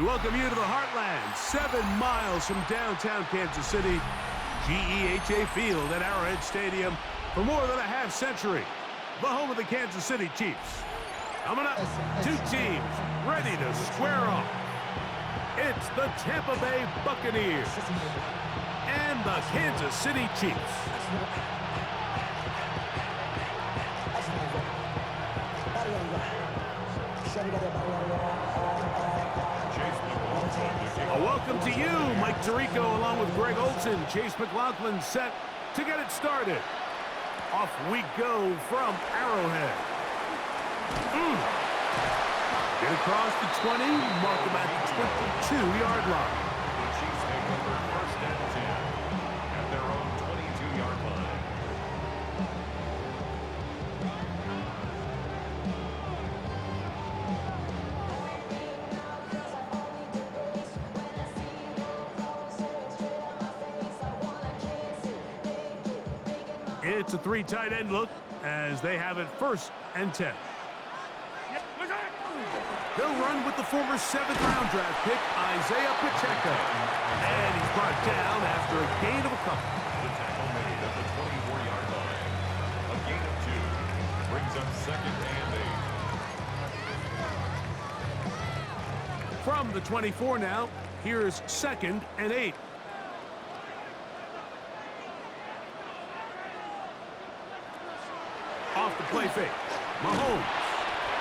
We welcome you to the Heartland, 7 miles from downtown Kansas City. GEHA Field at Arrowhead Stadium for more than a half-century. The home of the Kansas City Chiefs. Coming up, two teams ready to square off. It's the Tampa Bay Buccaneers and the Kansas City Chiefs. A welcome to you, Mike Tirico, along with Greg Olson. Chase McLaughlin set to get it started. Off we go from Arrowhead. Get across the 20, mark them at the 22-yard line. The Chiefs take over first and 10 at their own 22-yard line. It's a 3 tight end look as they have it first and 10. They'll run with the former 7th-round draft pick, Isaiah Pacheco. And he's brought down after a gain of a couple. The tackle made at the 24-yard line. A gain of 2 brings up second and 8. From the 24 now, here's second and 8. Off the play fake. Mahomes.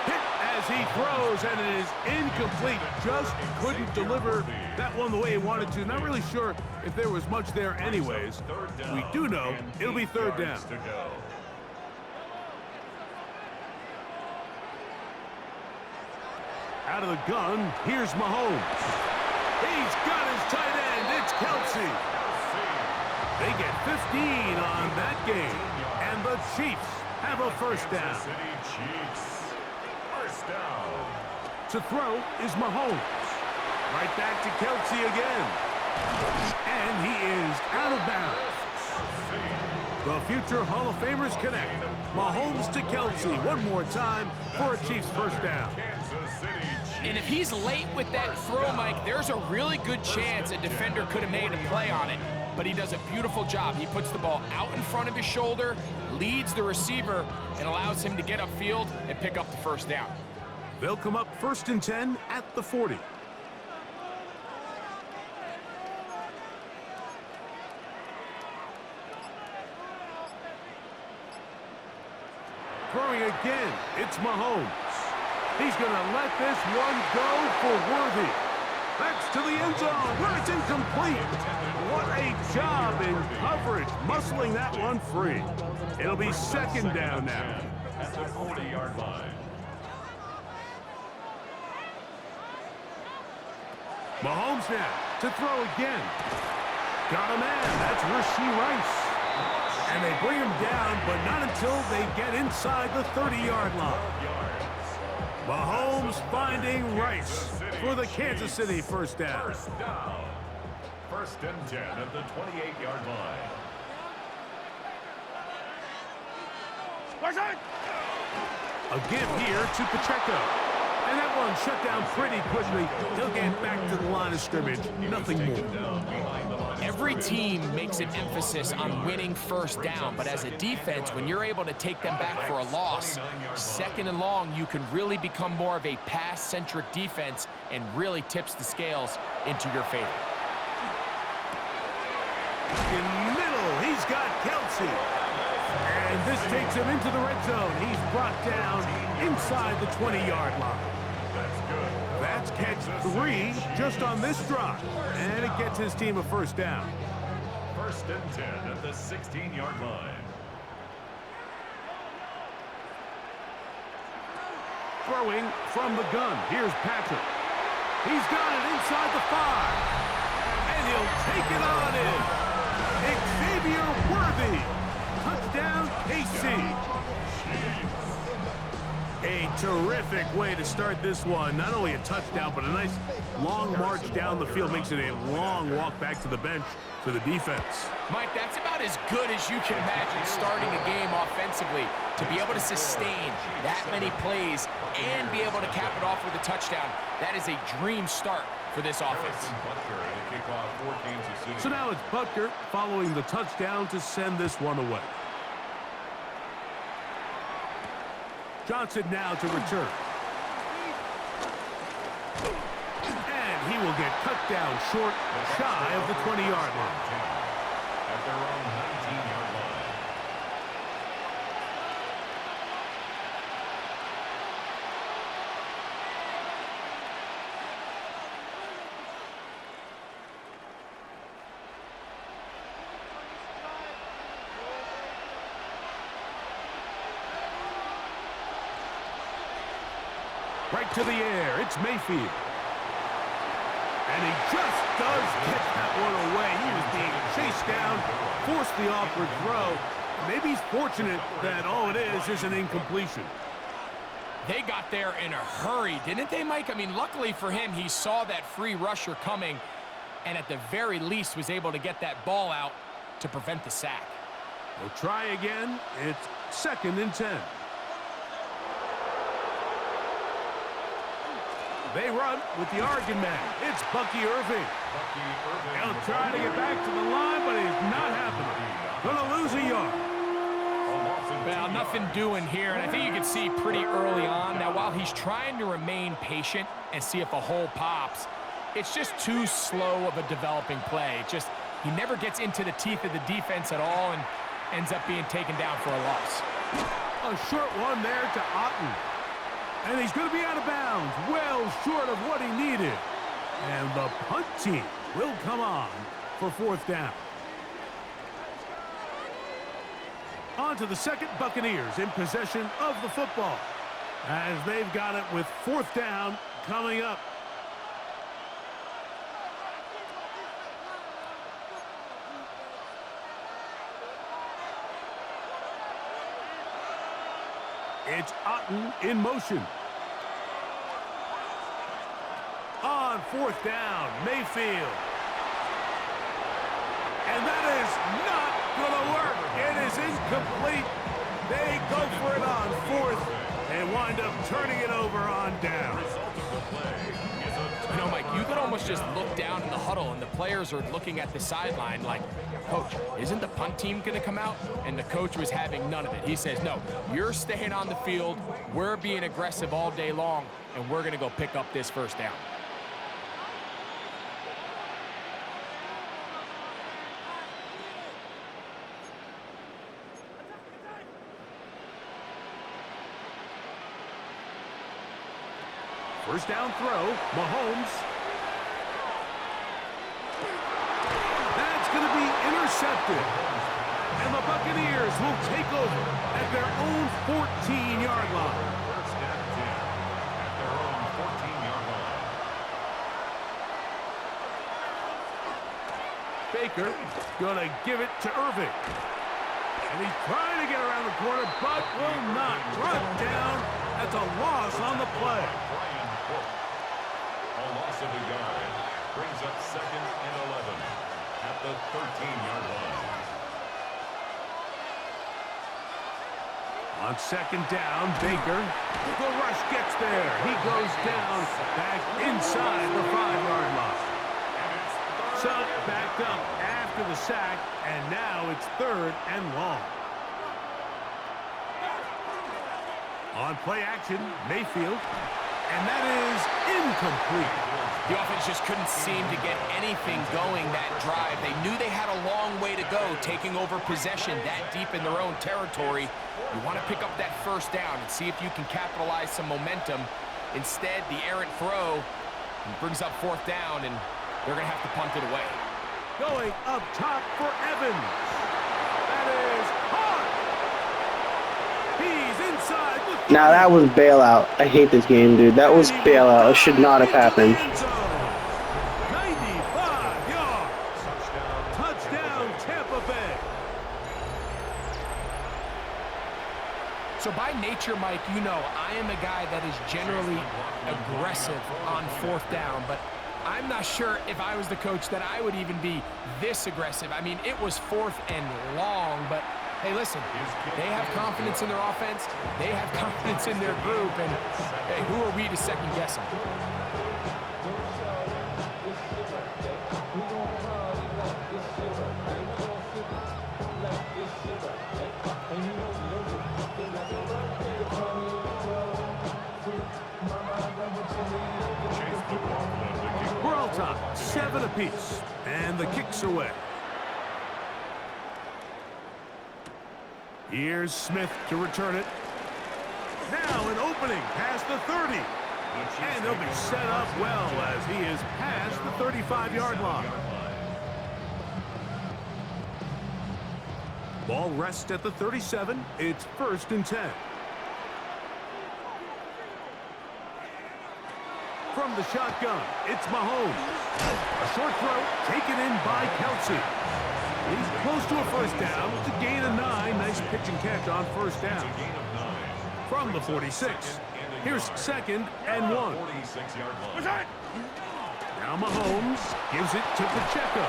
Hit as he throws, and it is incomplete. Just couldn't deliver that one the way he wanted to. Not really sure if there was much there anyways. We do know it'll be third down. Out of the gun, here's Mahomes. He's got his tight end. It's Kelsey. They get 15 on that game, and the Chiefs have a first down. To throw is Mahomes. Right back to Kelsey again. And he is out of bounds. The future Hall of Famers connect. Mahomes to Kelsey one more time for a Chiefs first down. And if he's late with that throw, Mike, there's a really good chance a defender could have made a play on it. But he does a beautiful job. He puts the ball out in front of his shoulder, leads the receiver, and allows him to get upfield and pick up the first down. They'll come up first and 10 at the 40. Throwing again, it's Mahomes. He's going to let this one go for Worthy. That's to the end zone, where it's incomplete. What a job in coverage, muscling that one free. It'll be second down now. At the 40-yard line. Mahomes now to throw again. Got a man, that's Rashee Rice. And they bring him down, but not until they get inside the 30-yard line. Mahomes finding Rice for the Kansas City first down. First and 10 at the 28-yard line. A give here to Pacheco. And that one shut down pretty quickly. He'll get back to the line of scrimmage. Nothing more. Every team makes an emphasis on winning first down, but as a defense, when you're able to take them back for a loss, second and long, you can really become more of a pass-centric defense and really tips the scales into your favor. In the middle, he's got Kelsey. And this takes him into the red zone. He's brought down inside the 20-yard line. That's catch 3 just on this drive. And it gets his team a first down. First and 10 at the 16-yard line. Throwing from the gun. Here's Patrick. He's got it inside the 5. And he'll take it on in. Xavier Worthy. Touchdown, KC. A terrific way to start this one. Not only a touchdown, but a nice long march down the field. Makes it a long walk back to the bench for the defense. Mike, that's about as good as you can imagine starting a game offensively. To be able to sustain that many plays and be able to cap it off with a touchdown, that is a dream start for this offense. So now it's Butker following the touchdown to send this one away. Johnson now to return. And he will get cut down short, shy of the 20-yard line. At their own 19-yard line. Right to the air, it's Mayfield. And he just does get that one away. He was being chased down, forced the awkward throw. Maybe he's fortunate that all it is an incompletion. They got there in a hurry, didn't they, Mike? I mean, luckily for him, he saw that free rusher coming and at the very least was able to get that ball out to prevent the sack. We'll try again. It's 2nd and 10. They run with the Oregon man. It's Bucky Irving. He'll try to get back to the line, but he's not happening. Gonna lose a yard. Well, nothing doing here, and I think you can see pretty early on. Now, while he's trying to remain patient and see if a hole pops, it's just too slow of a developing play. He never gets into the teeth of the defense at all and ends up being taken down for a loss. A short one there to Otten. And he's going to be out of bounds, well short of what he needed. And the punt team will come on for 4th down. On to the second, Buccaneers in possession of the football as they've got it with 4th down coming up. It's Otten in motion. On 4th down, Mayfield. And that is not going to work. It is incomplete. They go for it on 4th and wind up turning it over on down. You know, Mike, you could almost just look down in the huddle and the players are looking at the sideline like, Coach, isn't the punt team going to come out? And the coach was having none of it. He says, no, you're staying on the field. We're being aggressive all day long, and we're going to go pick up this 1st down. First down throw, Mahomes. That's going to be intercepted. And the Buccaneers will take over at their own 14-yard line. First down 10 at their own 14-yard line. Baker going to give it to Irving. And he's trying to get around the corner, but will not. Brought down. That's a loss on the play. A loss of a yard brings up 2nd and 11 at the 13-yard line. On 2nd down, Baker. The rush gets there. He goes down back inside the 5-yard line. So backed up after the sack, and now it's 3rd and long. On play action, Mayfield. And that is incomplete. The offense just couldn't seem to get anything going that drive. They knew they had a long way to go, taking over possession that deep in their own territory. You want to pick up that 1st down and see if you can capitalize some momentum. Instead, the errant throw brings up 4th down, and they're going to have to punt it away. Going up top for Evans. That is hard. He's inside the... Now that was bailout. I hate this game, dude. That was bailout. It should not have happened. 95 yards. Touchdown, Tampa Bay. So by nature, Mike, you know, I am a guy that is generally aggressive on 4th down, but I'm not sure if I was the coach that I would even be this aggressive. I mean, it was 4th and long, but hey, listen, they have confidence in their offense. They have confidence in their group, and hey, who are we to second guess them? ball tie, 7 apiece. And the kick's away. Here's Smith to return it. Now an opening past the 30. And he'll be set up well as he is past the 35-yard line. Ball rests at the 37. It's 1st and 10. From the shotgun, it's Mahomes. A short throw taken in by Kelsey. He's close to a first down. It's a gain of 9. Nice pitch and catch on first down. From the 46. Here's 2nd and 1. Now Mahomes gives it to Pacheco.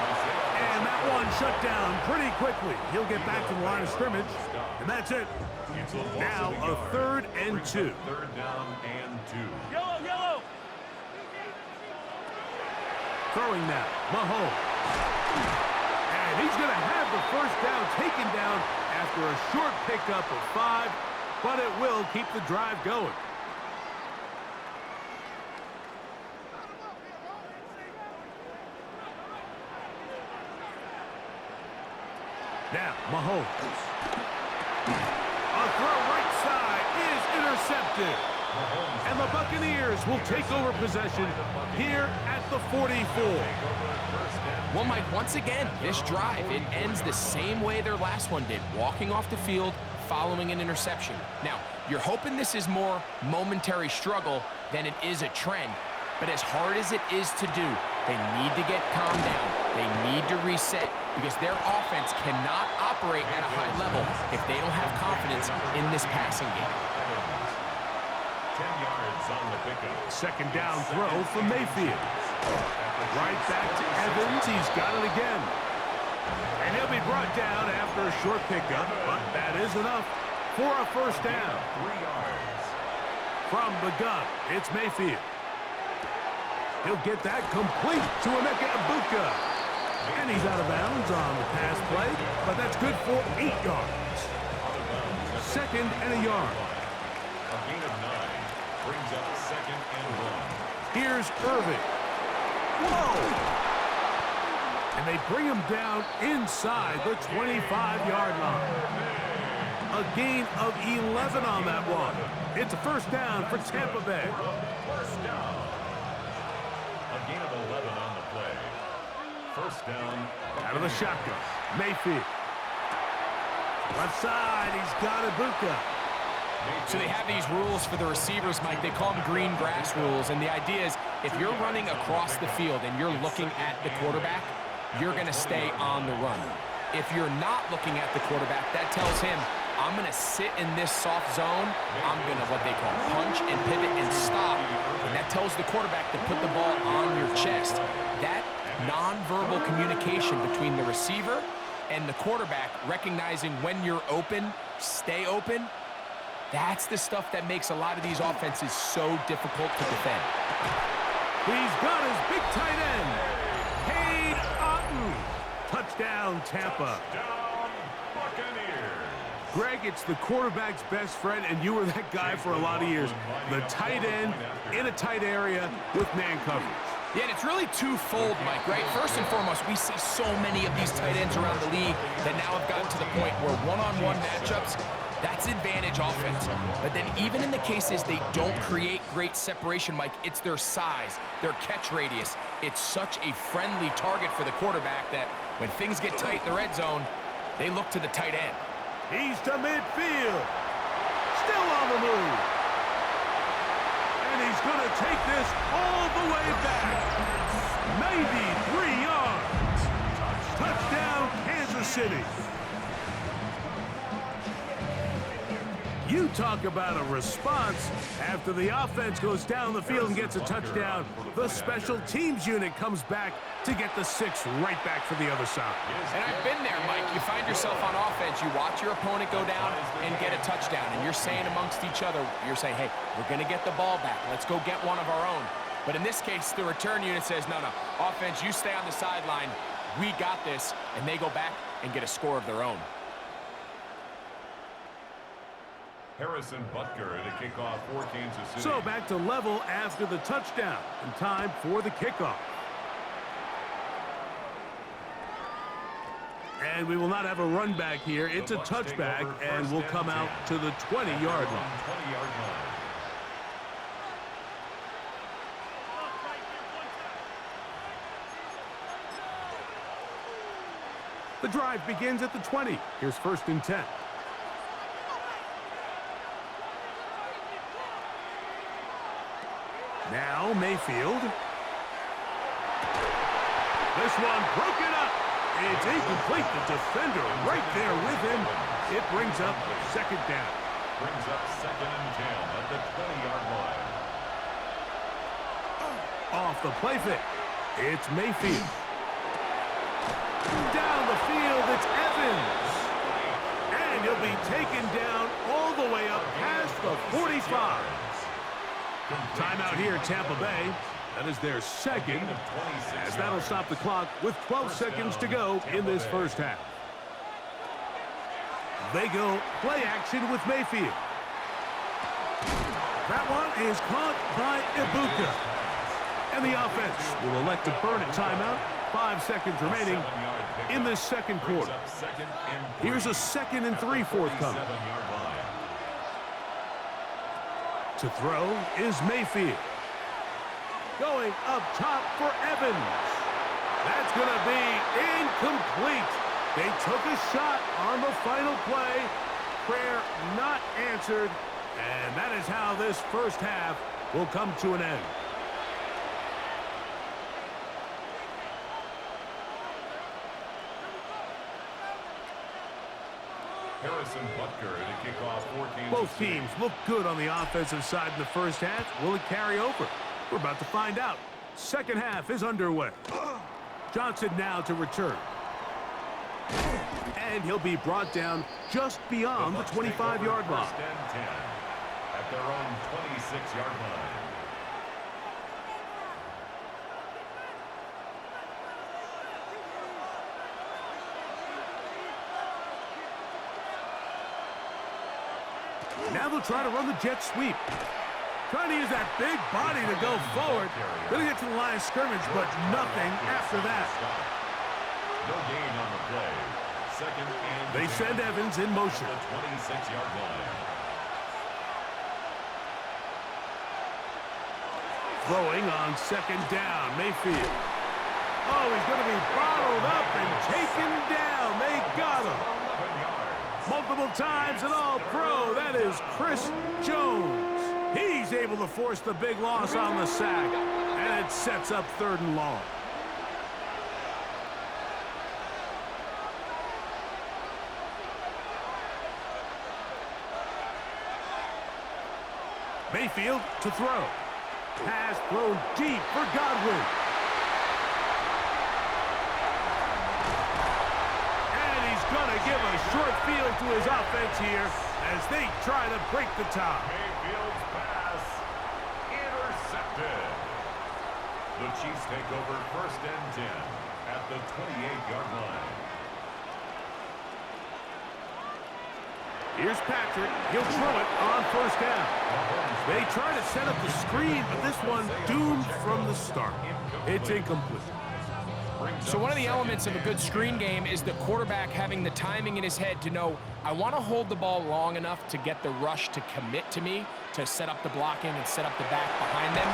And that one shut down pretty quickly. He'll get back to the line of scrimmage. And that's it. Now a 3rd and 2. 3rd down and 2. Yellow. Throwing now, Mahomes. And he's going to have the first down taken down after a short pickup of 5, but it will keep the drive going. Now, Mahomes. A throw right side is intercepted. And the Buccaneers will take over possession here at the 44. Well, Mike, once again, this drive, it ends the same way their last one did, walking off the field, following an interception. Now, you're hoping this is more momentary struggle than it is a trend, but as hard as it is to do, they need to get calmed down. They need to reset because their offense cannot operate at a high level if they don't have confidence in this passing game. 10 yards on the pickup. 2nd down throw for Mayfield. Right back to Evans. He's got it again. And he'll be brought down after a short pickup, but that is enough for a first down. 3 yards. From the gun, it's Mayfield. He'll get that complete to Emeka Ibuka. And he's out of bounds on the pass play, but that's good for 8 yards. 2nd and a yard. A gain of 9 brings up 2nd and 1. Here's Irving. Whoa! And they bring him down inside the 25-yard line. A gain of 11 on that one. It's a first down for Tampa Bay. First down. A gain of 11 on the play. First down. Out of the shotgun. Mayfield. Left side, he's got Ibuka. So they have these rules for the receivers, Mike. They call them green grass rules, and the idea is if you're running across the field and you're looking at the quarterback, you're going to stay on the run. If you're not looking at the quarterback, that tells him, I'm going to sit in this soft zone. I'm going to, what they call, punch and pivot and stop. And that tells the quarterback to put the ball on your chest. That nonverbal communication between the receiver and the quarterback, recognizing when you're open, stay open, that's the stuff that makes a lot of these offenses so difficult to defend. He's got his big tight end. Cade Otton. Touchdown, Tampa. Down, Buccaneers. Greg, it's the quarterback's best friend, and you were that guy for a lot of years. The tight end in a tight area with man coverage. Yeah, and it's really twofold, Mike, right? First and foremost, we see so many of these tight ends around the league that now have gotten to the point where one-on-one matchups, that's advantage offense. But then even in the cases they don't create great separation, Mike, it's their size, their catch radius. It's such a friendly target for the quarterback that when things get tight in the red zone, they look to the tight end. He's to midfield. Still on the move. And he's going to take this all the way back. 93 yards. Touchdown, Kansas City. You talk about a response. After the offense goes down the field and gets a touchdown, the special teams unit comes back to get the 6 right back for the other side. And I've been there, Mike. You find yourself on offense, you watch your opponent go down and get a touchdown, and you're saying amongst each other, you're saying, hey, we're going to get the ball back. Let's go get one of our own. But in this case, the return unit says, no, offense, you stay on the sideline. We got this. And they go back and get a score of their own. Harrison Butker at a kickoff for Kansas City. So back to level after the touchdown, and time for the kickoff. And we will not have a run back here. It's a touchback, and we'll come out to the 20-yard line. 20-yard line. The drive begins at the 20. Here's 1st and 10. Now Mayfield. This one broken up. It's incomplete. The defender right there with him. It brings up 2nd down. Brings up 2nd and 10 at the 20-yard line. Off the play fake. It's Mayfield. Down the field, it's Evans. And he'll be taken down all the way up past the 45. Timeout here, Tampa Bay. That is their 2nd, as that'll stop the clock with 12 seconds to go in this 1st half. They go play action with Mayfield. That one is caught by Ibuka. And the offense will elect to burn a timeout. 5 seconds remaining in this 2nd quarter. Here's a 2nd and 3 forthcoming. To throw is Mayfield. Going up top for Evans. That's going to be incomplete. They took a shot on the final play. Prayer not answered. And that is how this 1st half will come to an end. Harrison Butker to kick off for Kansas Both City. teams look good on the offensive side in the 1st half. Will it carry over? We're about to find out. 2nd half is underway. Johnson now to return. And he'll be brought down just beyond the 25-yard line. 1st and 10 at their own 26-yard line. Now they'll try to run the jet sweep. Trying to use that big body to go forward. Gonna get to the line of scrimmage, but nothing after that. No gain on the play. 2nd and They 10 send Evans in motion. at the 26-yard line. Throwing on 2nd down, Mayfield. Oh, he's going to be bottled up and taken down. They got him. 11 yards. Multiple times and all pro. That is Chris Jones. He's able to force the big loss on the sack. And it sets up 3rd and long. Mayfield to throw. Pass thrown deep for Godwin. And he's going to give a short field to his offense here as they try to break the tie. Mayfield's pass intercepted. The Chiefs take over 1st and 10 at the 28-yard line. Here's Patrick. He'll throw it on 1st down. They try to set up the screen, but this one doomed from the start. It's incomplete. So one of the elements of a good screen game is the quarterback having the timing in his head to know, I want to hold the ball long enough to get the rush to commit to me, to set up the blocking and set up the back behind them.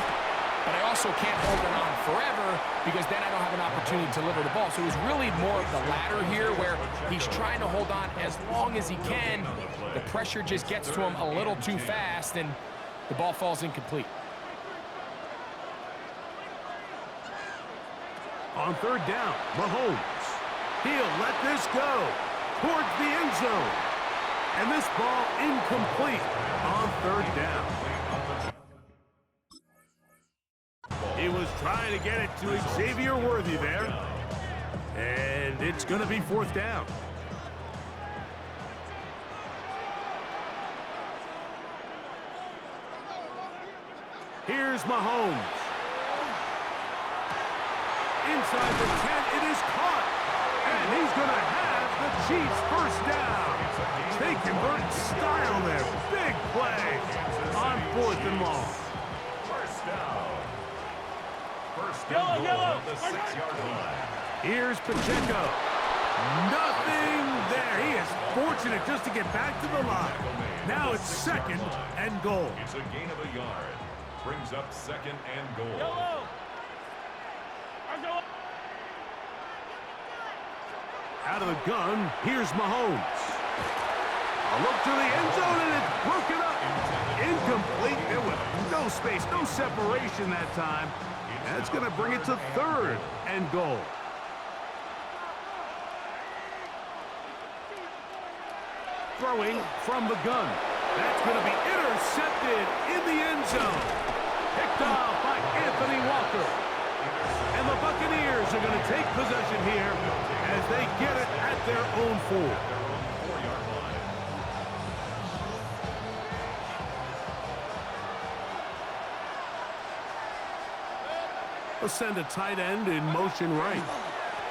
But I also can't hold it on forever because then I don't have an opportunity to deliver the ball. So it was really more of the latter here where he's trying to hold on as long as he can. The pressure just gets to him a little too fast and the ball falls incomplete. On 3rd down, Mahomes. He'll let this go towards the end zone. And this ball incomplete on 3rd down. He was trying to get it to Xavier Worthy there. And it's going to be 4th down. Here's Mahomes. Inside the 10, it is caught. And he's going to have the Chiefs 1st down. They convert style there. Big play on 4th and long. 1st down. 1st and goal at the 6-yard line. Here's Pacheco. Nothing there. He is fortunate just to get back to the line. Now it's 2nd and goal. It's a gain of a yard. Brings up 2nd and goal. Out of the gun, here's Mahomes. A look to the end zone, and it's broken up. Incomplete. There was no space, no separation that time. That's going to bring it to 3rd and goal. Throwing from the gun. That's going to be intercepted in the end zone. Picked off by Anthony Walker. And the Buccaneers are going to take possession here as they get it at their own 4. They'll send a tight end in motion right.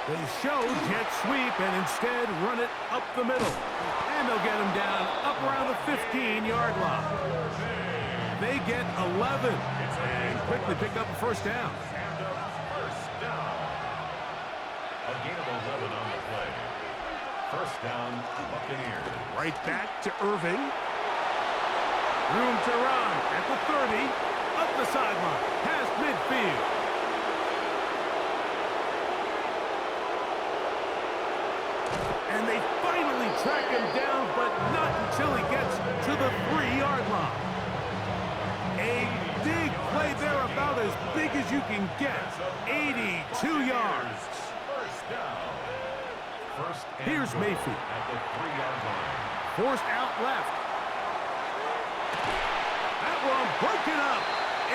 They show jet sweep and instead run it up the middle. And they'll get him down up around the 15-yard line. They get 11 and quickly pick up a 1st down. A gain of 11 on the play. 1st down, Buccaneers. Right back to Irving. Room to run at the 30. Up the sideline. Past midfield. And they finally track him down, but not until he gets to the 3-yard line. A big play there, about as big as you can get. 82 yards. Here's Mayfield. At the 3-yard line. Forced out left. That one broken up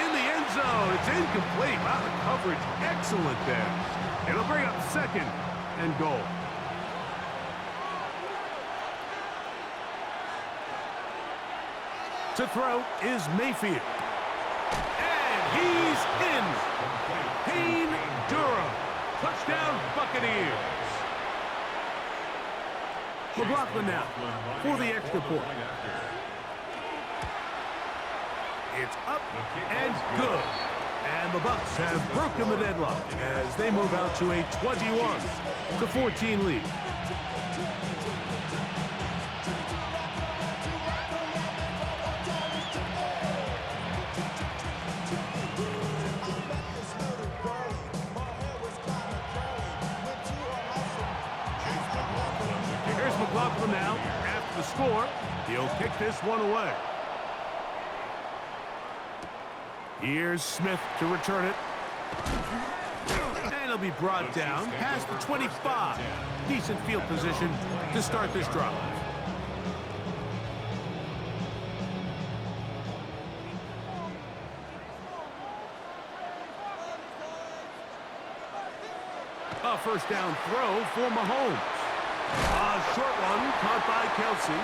in the end zone. It's incomplete. Wow, the coverage excellent there. It'll bring up 2nd and goal. To throw is Mayfield. And he's in. Payne Durham. Touchdown, Buccaneers. McLaughlin now for the extra point. It's up and good. And the Bucks have broken the deadlock as they move out to a 21-14 lead. McLaughlin now, after the score, he'll kick this one away. Here's Smith to return it. And he'll be brought down past the 25. Decent field position to start this drive. A 1st down throw for Mahomes. A short one caught by Kelsey.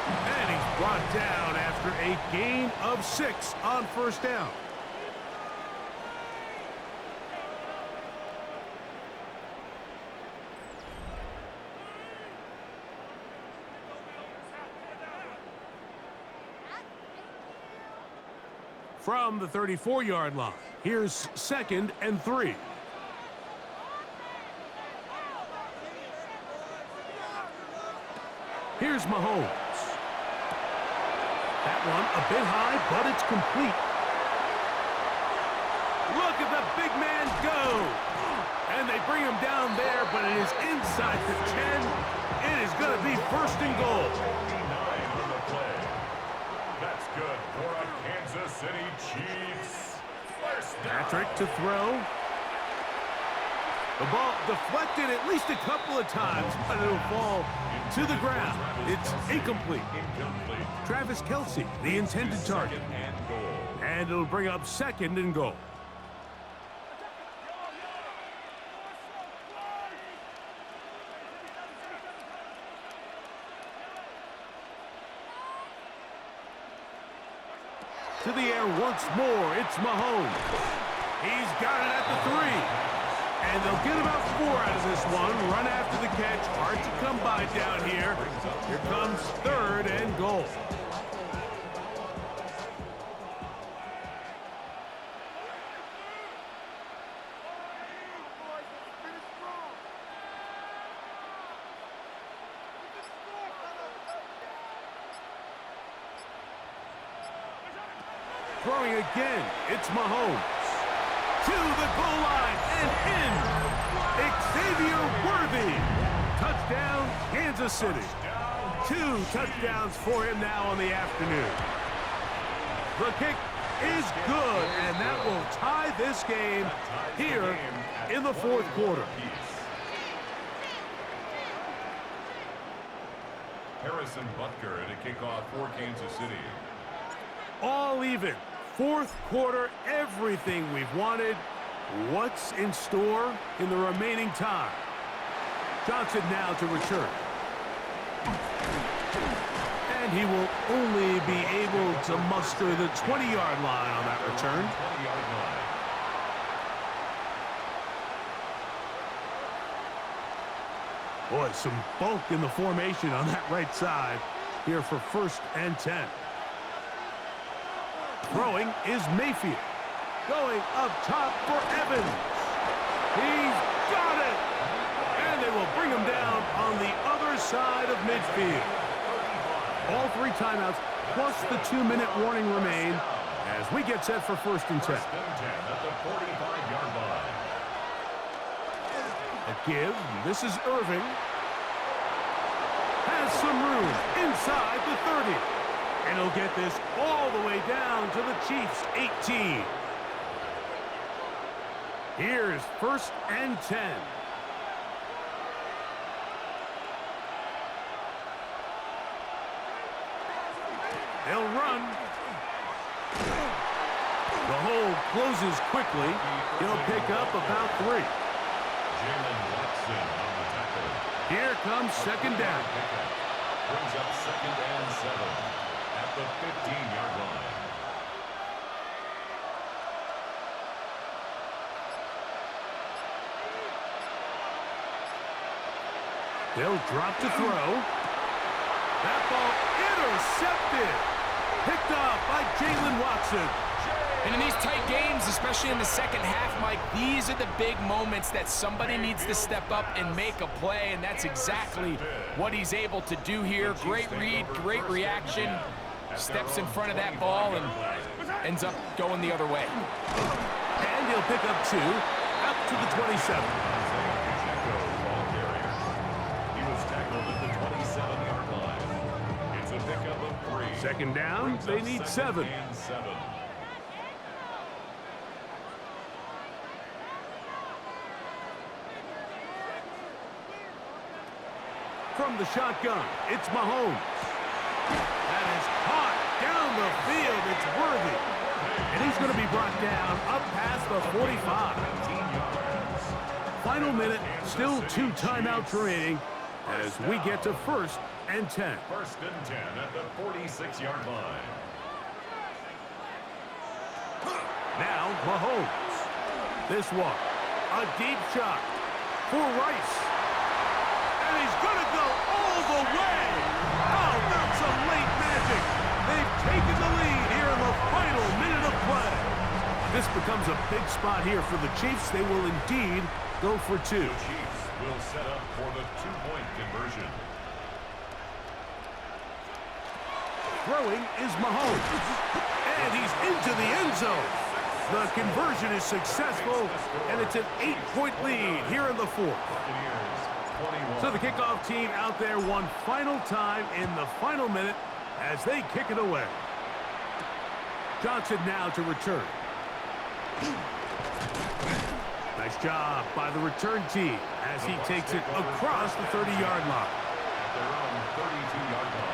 And he's brought down after a gain of 6 on 1st down. From the 34-yard line, here's 2nd and 3. Here's Mahomes. That one a bit high, but it's complete. Look at the big man go. And they bring him down there, but it is inside the 10. It is going to be 1st and goal. On the play. That's good for a Kansas City Chiefs. Patrick to throw. The ball deflected at least a couple of times, but it'll fall to the ground. It's incomplete. Travis Kelsey, the intended target. And it'll bring up 2nd and goal. To the air once more, it's Mahomes. He's got it at the 3. And they'll get about 4 out of this one. Run after the catch. Hard to come by down here. Here comes 3rd and goal. Throwing again, it's Mahomes. To the goal line and in. Xavier Worthy. Touchdown, Kansas City. 2 touchdowns for him now on the afternoon. The kick is good, and that will tie this game here in the fourth quarter. Harrison Butker to kick off for Kansas City. All even. Fourth quarter, everything we've wanted. What's in store in the remaining time? Johnson now to return. And he will only be able to muster the 20-yard line on that return. 20-yard line. Boy, some bulk in the formation on that right side here for 1st and 10. Throwing is Mayfield. Going up top for Evans. He's got it. And they will bring him down on the other side of midfield. All 3 timeouts plus the 2-minute warning remain as we get set for 1st and 10. 1st and 10 at the 45-yard line. A give. This is Irving. Has some room inside the 30. And he'll get this all the way down to the Chiefs' 18. Here's 1st and 10. They'll run. The hole closes quickly. He'll pick up about 3. Jalen Watson on the tackle. Here comes 2nd down. Brings up 2nd and 7 at the 15-yard line. They'll drop to throw. That ball intercepted. Picked off by Jalen Watson. And in these tight games, especially in the second half, Mike, these are the big moments that somebody needs to step up and make a play, and that's exactly what he's able to do here. Great read, great reaction, steps in front of that ball and ends up going the other way. And he'll pick up 2 out to the 27. He was tackled at the 27-yard line. It's a pickup of 3. 2nd down, they need 7. And 7. From the shotgun, it's Mahomes. That is caught down the field. It's Worthy. And he's going to be brought down up past the 45. Final minute, still 2 timeouts remaining as we get to 1st and 10. 1st and 10 at the 46-yard line. Now Mahomes. This one, a deep shot for Rice. And he's going to go all the way. Oh, that's some late magic. They've taken the lead here in the final minute of play. This becomes a big spot here for the Chiefs. They will indeed go for 2. The Chiefs will set up for the 2-point conversion. Throwing is Mahomes. And he's into the end zone. The conversion is successful, and it's an 8-point lead here in the 4th. So the kickoff team out there one final time in the final minute as they kick it away. Johnson now to return. Nice job by the return team as he takes it across the 30-yard line. At their own 32-yard line.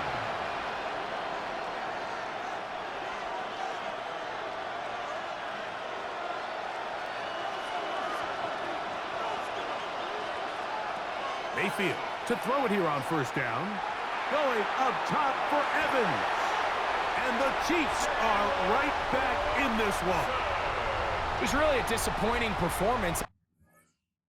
Mayfield to throw it here on 1st down. Going up top for Evans. And the Chiefs are right back in this one. It was really a disappointing performance.